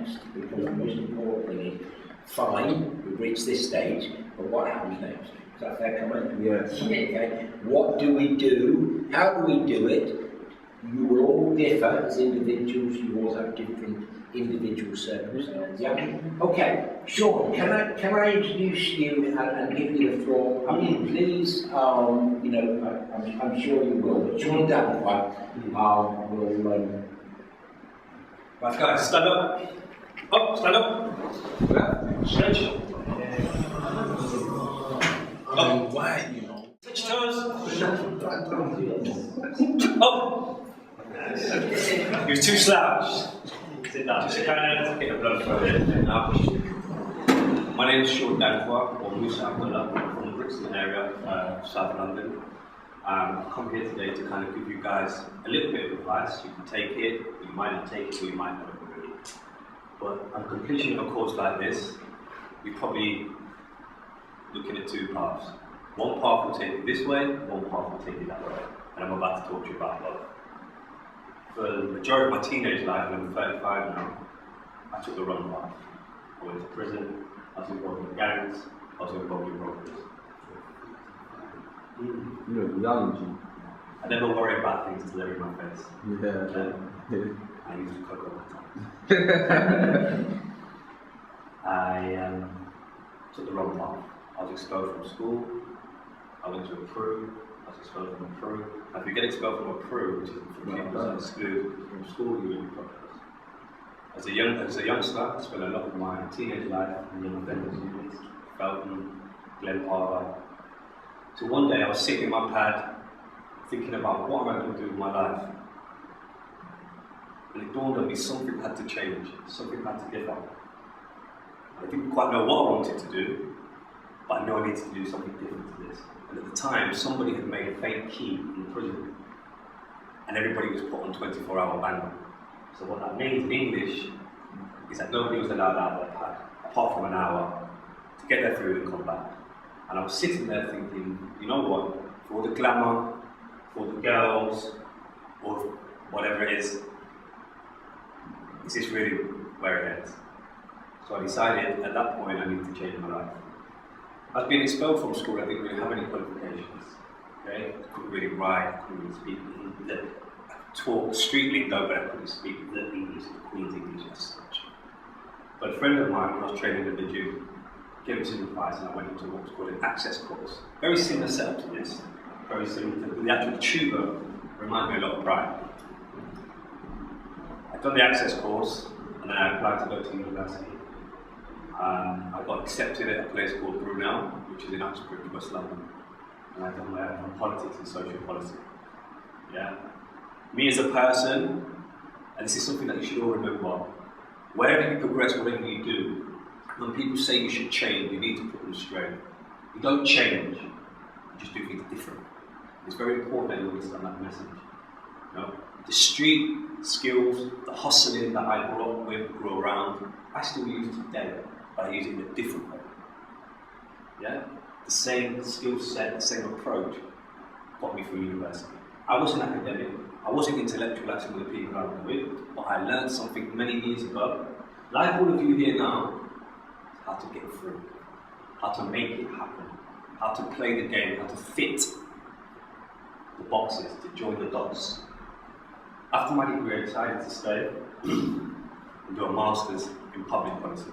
next? Because the most important thing is, fine, we've reached this stage, but what happens next? Is that fair comment? Yes. Okay. What do we do? How do we do it? You will all differ as individuals, you all have different individual circumstances. Yeah? Okay, Sean, can I introduce you and give you the floor? I mean, please, I'm sure you will, but Sean Danforth will. Right, guys, stand up. Up, stand up. Yeah. Stretch. Up. Why, you know? Touch your toes. Up. You're too slouched. Sit down. Just kind of get the blood flow in. Now push. My name is Sean Danforth, or Musa Abdullah, from the Brixton area, South London. I've come here today to kind of give you guys a little bit of advice. You can take it, you might not take it, or you might not agree. But on completion of a course like this, you're probably looking at two paths. One path will take you this way, one path will take you that way. And I'm about to talk to you about both. For the majority of my teenage life, and I'm 35 now, I took the wrong path. I went to prison, I was involved in gangs, I was involved in robberies. You're young, I never worry about things until they're in my face. Yeah. I used to cook all the time. I took the wrong path. I was expelled from school. I went to a Peru. I was expelled from a Peru. If you get expelled from a Peru, which is from people that are excluded from school, you're in problems. As a youngster, I spent a lot of my teenage life in young offenders units, Felton, Glen Parva. So one day I was sitting in my pad, thinking about what am I going to do with my life. And it dawned on me something had to change, something had to give up. I didn't quite know what I wanted to do, but I knew I needed to do something different to this. And at the time, somebody had made a fake key in prison, and everybody was put on 24-hour ban. So what that means in English is that nobody was allowed out of their pad, apart from an hour, to get their food and come back. And I was sitting there thinking, you know what, for all the glamour, for the girls, or whatever it is this really where it ends? So I decided at that point I needed to change my life. I'd been expelled from school, I didn't really have any qualifications. Okay? I couldn't really write, I couldn't really speak. I talked street lingo, but I couldn't speak the English, the Queen's English as such. But a friend of mine, when I was training at the gym, gave me some advice and I went into what was called an access course. Very similar setup to this. Very similar to the actual tuber, reminds me a lot of Brian. I'd done the access course and then I applied to go to university. I got accepted at a place called Brunel, which is in Uxbridge, West London. And I've done my politics and social policy. Yeah. Me as a person, and this is something that you should all remember, wherever you progress, whatever you do, when people say you should change, you need to put them straight. You don't change, you just do things different. It's very important that you understand that message. You know? The street skills, the hustling that I grew up with, grew around, I still use today, but I use it in a different way. Yeah? The same skill set, the same approach got me through university. I wasn't academic, I wasn't intellectual like some of the people I was with, but I learned something many years ago, like all of you here now, how to get through, how to make it happen, how to play the game, how to fit the boxes, to join the dots. After my degree, I decided to stay and do a master's in public policy.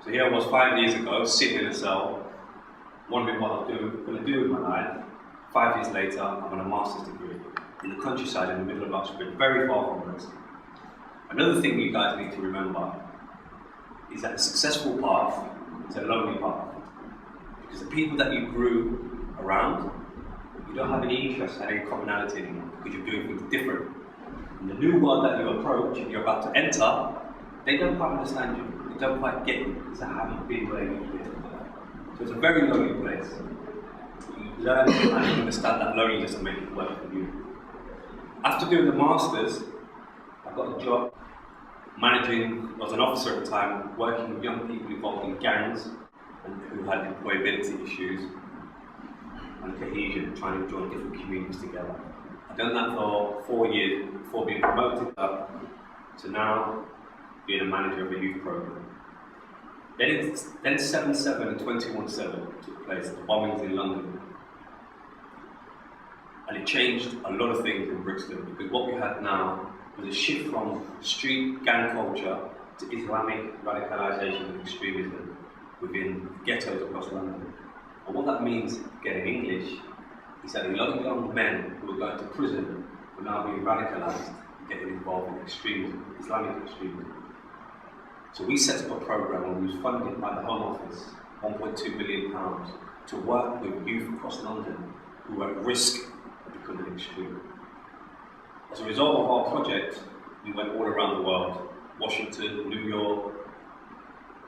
So here I was 5 years ago, sitting in a cell, wondering what I'm going to do with my life. 5 years later, I'm on a master's degree in the countryside in the middle of Uxbridge, very far from Brixton. Another thing you guys need to remember is that the successful path is a lonely path. Because the people that you grew around, you don't have any interest and any commonality anymore because you're doing things different. In the new world that you approach and you're about to enter, they don't quite understand you, they don't quite get you because they haven't been where you've been. So it's a very lonely place. You learn and understand that loneliness and make it work for you. After doing the masters, I got a job managing, I was an officer at the time, working with young people involved in gangs and who had employability issues and cohesion, trying to join different communities together. I've done that for 4 years before being promoted up to now being a manager of a youth program. Then 7/7 and 21/7 took place, the bombings in London. And it changed a lot of things in Brixton, because what we had now was a shift from street gang culture to Islamic radicalisation and extremism within ghettos across London. And what that means, again in English, is that a lot of young men who were going to prison were now being radicalised and getting involved in extremism, Islamic extremism. So we set up a programme and we was funded by the Home Office, £1.2 million, to work with youth across London who were at risk of becoming extreme. As a result of our project, we went all around the world, Washington, New York,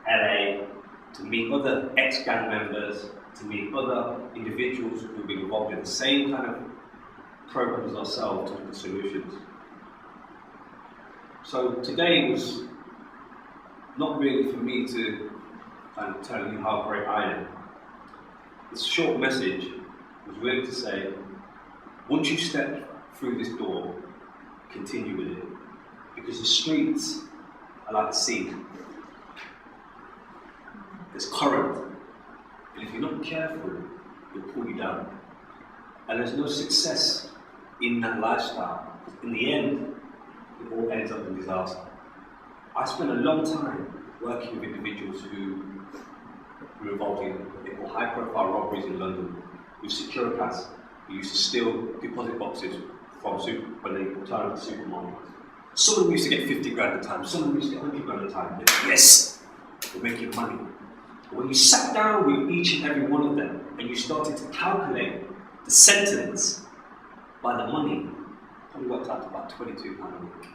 LA, to meet other ex-gang members, to meet other individuals who have been involved in the same kind of programs as ourselves to look at solutions. So today was not really for me to kind of tell you how great I am. This short message was really to say, once you step through this door, continue with it. Because the streets are like the sea. There's current. And if you're not careful, it'll pull you down. And there's no success in that lifestyle. In the end, it all ends up in disaster. I spent a long time working with individuals who were involved in what they call high-profile robberies in London, with Securitas, who used to steal deposit boxes from when they turned up the supermarkets. Some of them used to get 50 grand a time, some of them used to get 100 grand a time. Yes, we're making money. But when you sat down with each and every one of them and you started to calculate the sentence by the money, probably worked out to about £22 a week.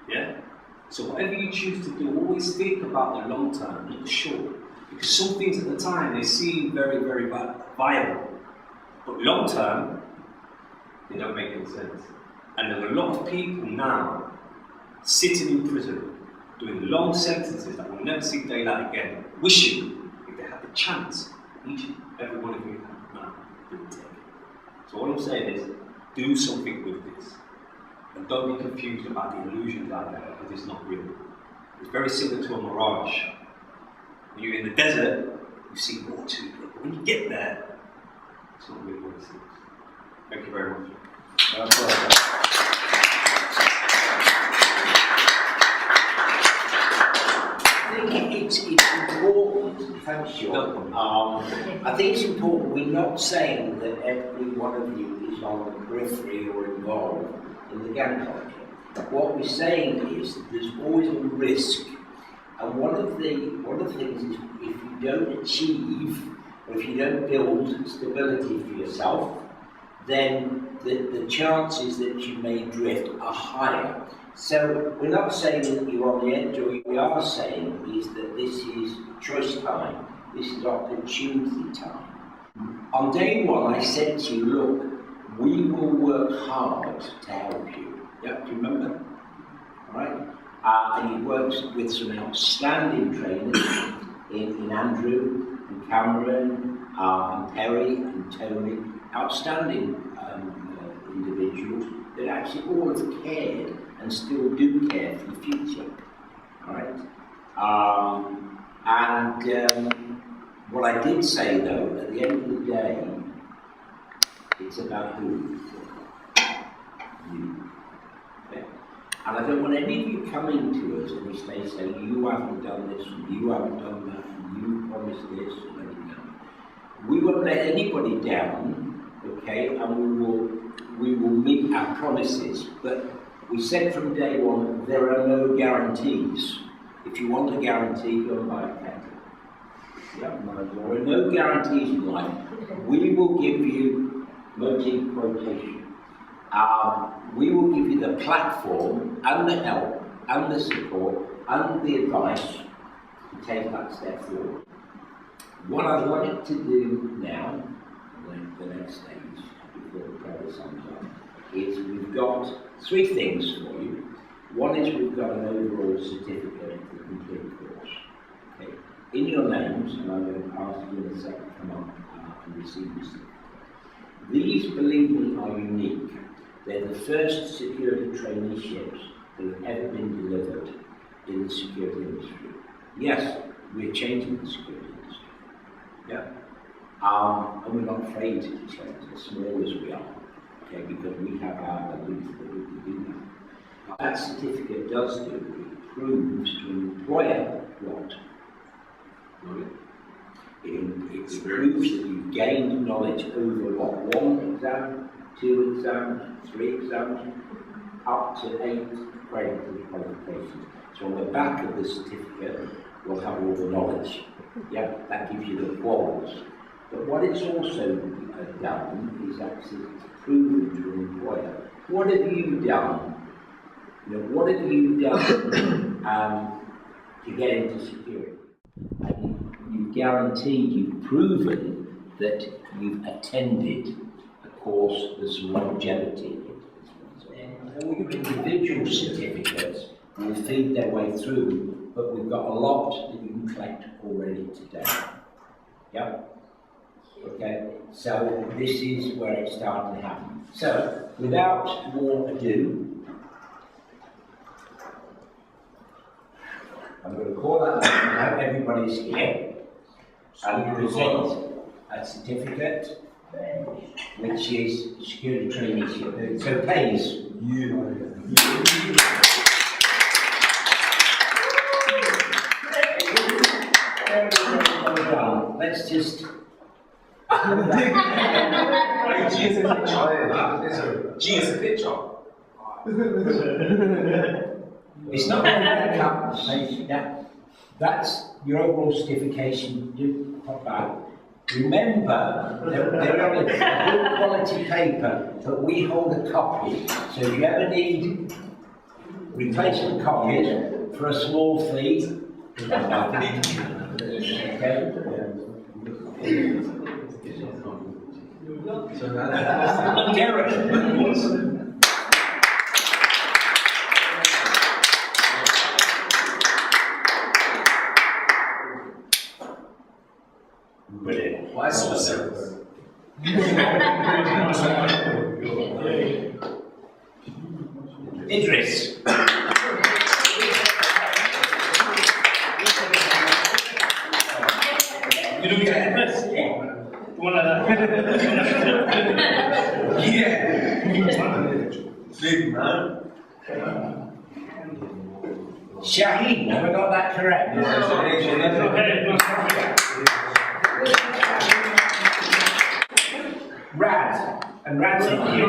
Yeah? So whatever you choose to do, always think about the long term, not the short. Because some things at the time, they seem very, very viable. But long term, they don't make any sense. And there are a lot of people now sitting in prison, doing long sentences that will never see daylight again, wishing if they had the chance, each and every one of you now would take it. So all I'm saying is, do something with this. And don't be confused about the illusions out there, because it's not real. It's very similar to a mirage. When you're in the desert, you see water, but when you get there, it's not really what it seems. Thank you very much. I think it's important, thanks Sean. I think it's important, we're not saying that every one of you is on the periphery or involved in the gang culture. What we're saying is that there's always a risk, and one of the things is if you don't achieve, or if you don't build stability for yourself, then the chances that you may drift are higher. So we're not saying that you're on the edge, or we are saying is that this is choice time, this is opportunity time. On day one I said to you, look, we will work hard to help you. Yep, do you remember? Alright? And he works with some outstanding trainers in Andrew, and Cameron, and Perry, and Tony. Outstanding individuals that actually all have cared and still do care for the future. Alright? What I did say though, at the end of the day, it's about who? You. Okay? And I don't want any of you coming to us and we stay saying, you haven't done this, and you haven't done that, and you promised this, and everything. We won't let anybody down, okay, and we will meet our promises. But we said from day one, there are no guarantees. If you want a guarantee, go and buy a kettle. Yeah, there are no guarantees in life. We will give you motive quotation. We will give you the platform and the help and the support and the advice to take that step forward. What I'd like to do now, the next stage, before the prayer sums up, is we've got three things for you. One is we've got an overall certificate for the complete course. Okay. In your names, and I'm going to ask you in a second to come up and receive this certificate. These, believe me, are unique. They're the first security traineeships that have ever been delivered in the security industry. Yes, we're changing the security industry. Yeah. And we're not afraid to change, as small as we are, okay, because we have our belief that we can do that. What that certificate does do, it proves to an employer what? It proves that you've gained knowledge over what? 1 exam, 2 exams, 3 exams, up to 8 accredited qualifications. So on the back of the certificate, you'll have all the knowledge. Yeah, that gives you the quals. But what it's also done is actually proven to an employer. What have you done? You know, what have you done to get into security? And you've guaranteed, you've proven that you've attended a course that's longevity. And all your individual certificates will feed their way through, but we've got a lot that you can collect already today. Yep. Okay, so this is where it's starting to happen. So, without more ado, I'm going to call that now. Everybody's here and present a certificate, which is security traineeship. So, please. Let's just. G is a picture. It's not going to come. That's your overall certification. You pop back. Remember, they're on a good quality paper, but we hold a copy. So if you ever need replacement copies for a small fee, okay? Brilliant. Why so serious? Idris. You don't get this. One of that. Yeah. Big man. Shaheen, have I got that correct? Rad, and Rad's Mohammed.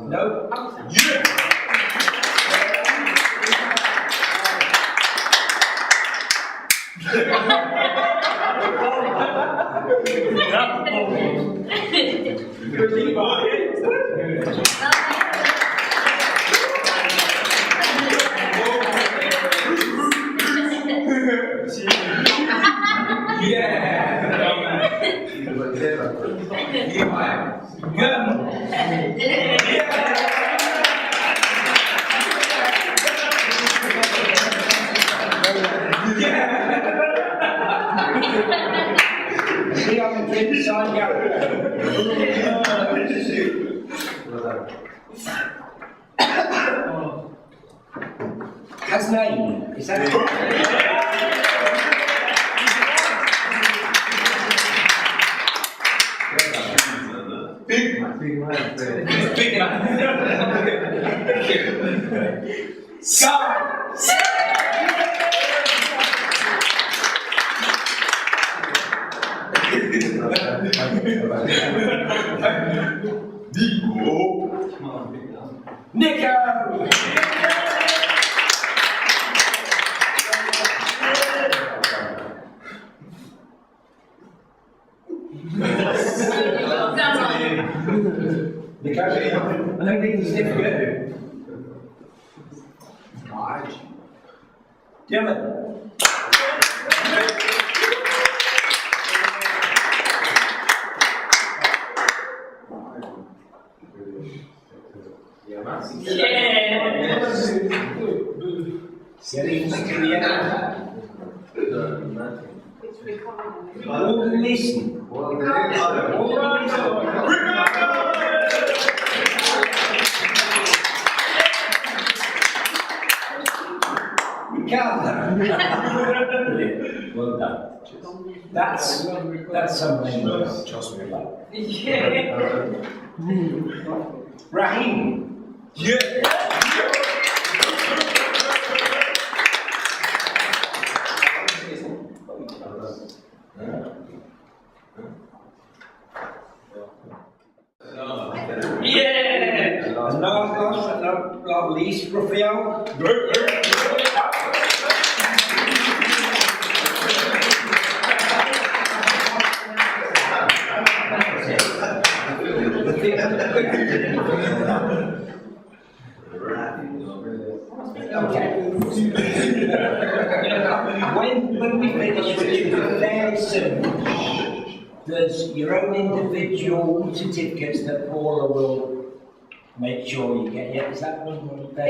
No? Yeah. Has name, is that Big man. Big man. Scott! Nico! I don't think it's difficult. Right. Dylan. All listen. All Well done. That's something trust me about. Raheem. And not least, Raphael. Okay. When we finish, which is fairly soon, there's your own individual certificates that Paula will make sure you get. Yeah, is that one? And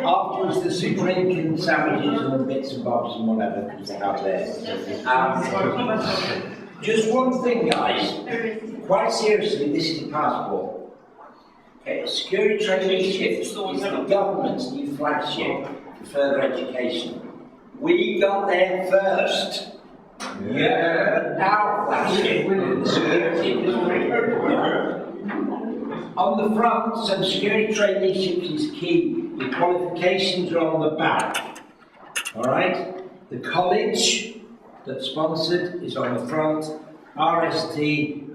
afterwards, the super Incan sandwiches and the bits and bobs and whatever because they're out there. Just one thing, guys. Quite seriously, this is a passport. Okay, security traineeship is the government's new flagship for further education. We got there first. Yeah. Our flagship with the security industry. On the front, some security traineeships is key. The qualifications are on the back. Alright? The college that's sponsored is on the front. RST,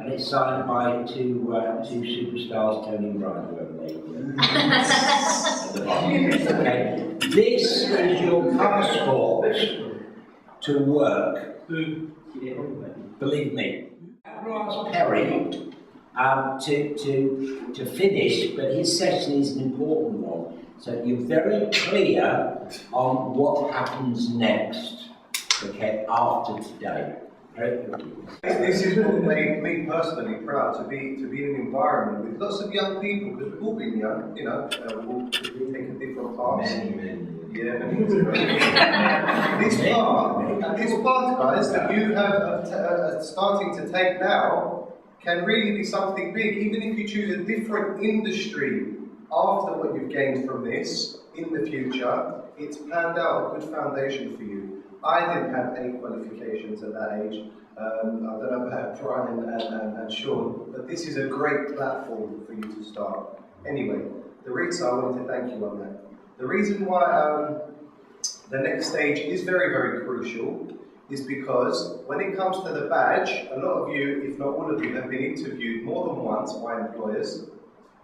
and it's signed by two superstars, Tony and Brian, whoever they at the bottom. Okay. This is your passport to work. Believe me. I've asked Perry to finish, but his session is an important one. So you're very clear on what happens next, okay, after today. This is what made me personally proud to be in an environment with lots of young people, because we've all been young, you know, we've all taken different paths. Yeah, this path, guys, that you have starting to take now can really be something big, even if you choose a different industry after what you've gained from this in the future. It's planned out a good foundation for you. I didn't have any qualifications at that age. I don't know about Brian and Sean, but this is a great platform for you to start. Anyway, the reason I wanted to thank you on that. The reason why the next stage is very, very crucial is because when it comes to the badge, a lot of you, if not all of you, have been interviewed more than once by employers.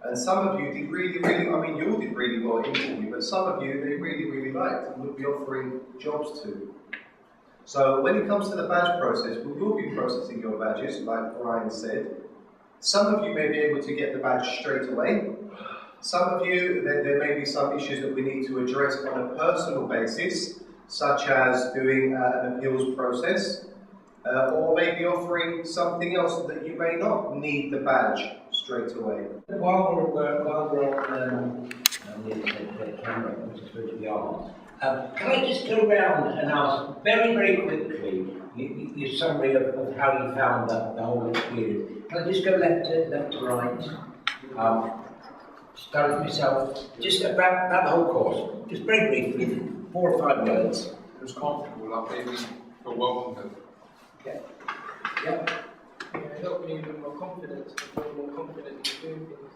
And some of you did really, I mean, you all did really well at interview, but some of you, they really liked and would be offering jobs to. So when it comes to the badge process, we will be processing your badges, like Brian said. Some of you may be able to get the badge straight away. Some of you, there may be some issues that we need to address on a personal basis, such as doing an appeals process, or maybe offering something else that you may not need the badge straight away. While we're on the camera, which is supposed to be on, can I just go around and ask very quickly your summary of how you found the whole experience? Can I just go left to right? Start with myself, just about the whole course, just very briefly, 4 or 5 words. It was comfortable, like maybe for welcome. Okay. Yeah. It helped me with my confidence, more confident in doing things.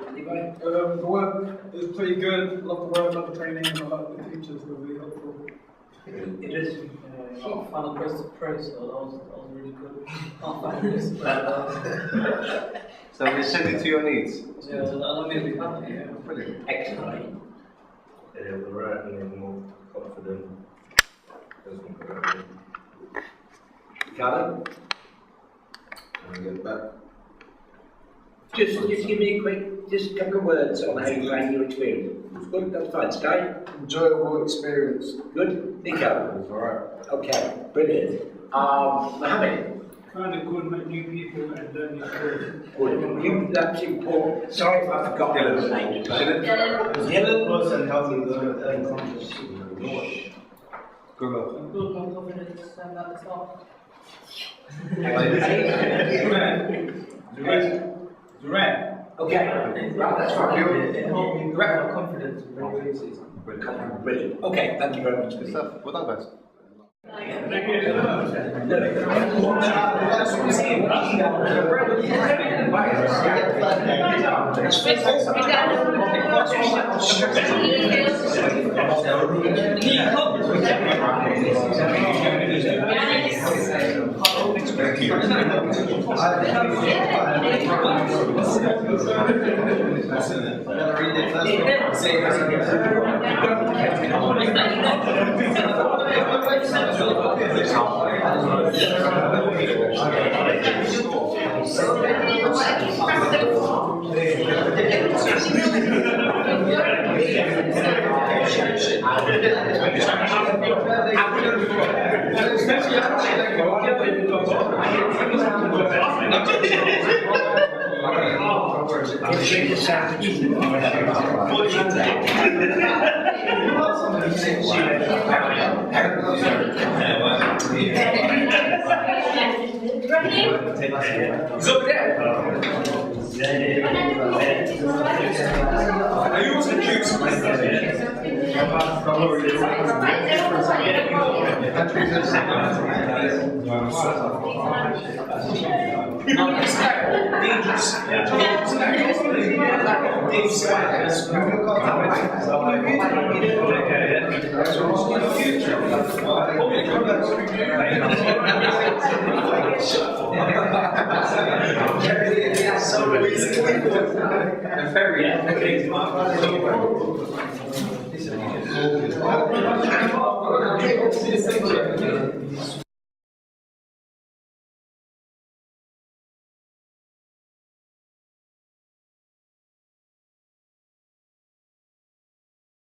Anybody? The work is pretty good. Love the work, love the training, and I like the teachers. They're really helpful. It is. Can't find a place to pray, so that was really good. Can't find a place to pray. So we send it to your needs. Yeah, so I need to be happy. Yeah, Brilliant. Excellent. Yeah, we're right and more confident. Callum? Get back. Just give me a quick, just a couple of words on how you found your experience. Good, that's fine. Sky? Enjoyable experience. Good. Nico? It's alright. Okay, brilliant. Mohammed? kind of good, make new people and learn new skills. Good. That's important. Sorry if I forgot your name. Dylan? Close and healthy conscious. Good luck. and build more confidence at the start. Okay, right, that's fine. It helped me grow my confidence and resilience. Brilliant. Okay, thank you very much. Good stuff. Well done, guys. He's up there. Are you also very